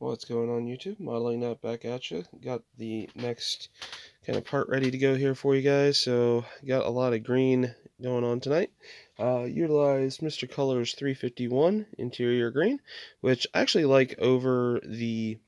What's going on YouTube? Modeling that back at you. Got the next kind of part ready to go here for you guys. So got a lot of green going on tonight. Utilized Mr. Color's 351 interior green, which I actually like over the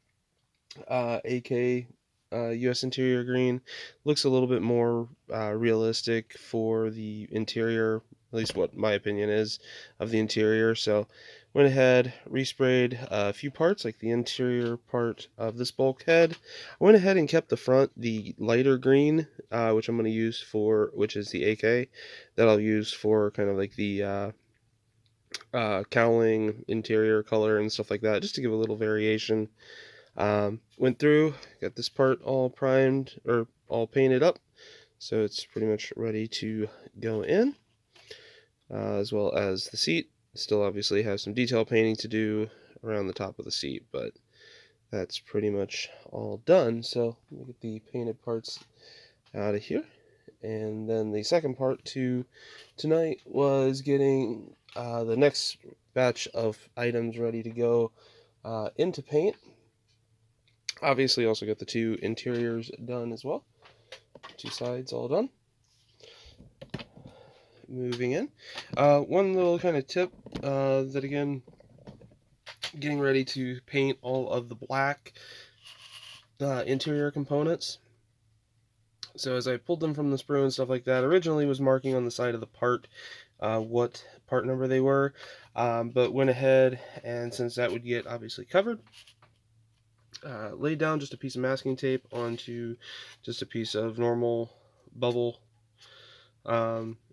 AK U.S. interior green. Looks a little bit more realistic for the interior, at least what my opinion is of the interior. So went ahead, resprayed a few parts, like the interior part of this bulkhead. I went ahead and kept the front the lighter green, which I'm going to use for, which is the AK, that I'll use for kind of like the cowling interior color and stuff like that, just to give a little variation. Went through, got this part all primed, or all painted up, so it's pretty much ready to go in, as well as the seat. Still obviously have some detail painting to do around the top of the seat, but that's pretty much all done. So let me get the painted parts out of here. And then the second part to tonight was getting the next batch of items ready to go into paint. Obviously also got the two interiors done as well. Two sides all done. Moving in. One little kind of tip that again, getting ready to paint all of the black interior components. So as I pulled them from the sprue and stuff like that, originally was marking on the side of the part what part number they were, but went ahead and since that would get obviously covered, laid down just a piece of masking tape onto just a piece of normal bubble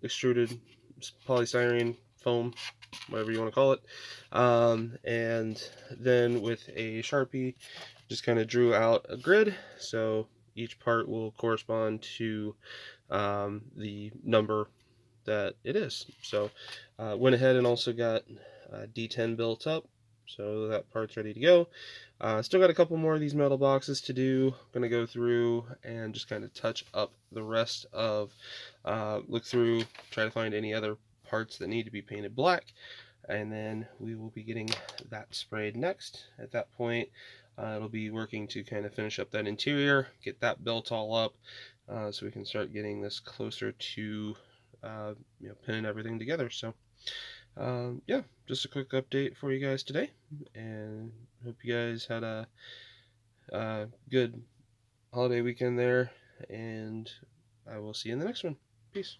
extruded polystyrene foam, whatever you want to call it, and then with a Sharpie just kind of drew out a grid, so each part will correspond to the number that it is. So went ahead and also got D10 built up, so that part's ready to go. Still got a couple more of these metal boxes to do. Going to go through and just kind of touch up the rest of, look through, try to find any other parts that need to be painted black, and then we will be getting that sprayed next. At that point, it'll be working to kind of finish up that interior, get that built all up, so we can start getting this closer to pinning everything together. So yeah, just a quick update for you guys today, and hope you guys had a good holiday weekend there, and I will see you in the next one. Peace.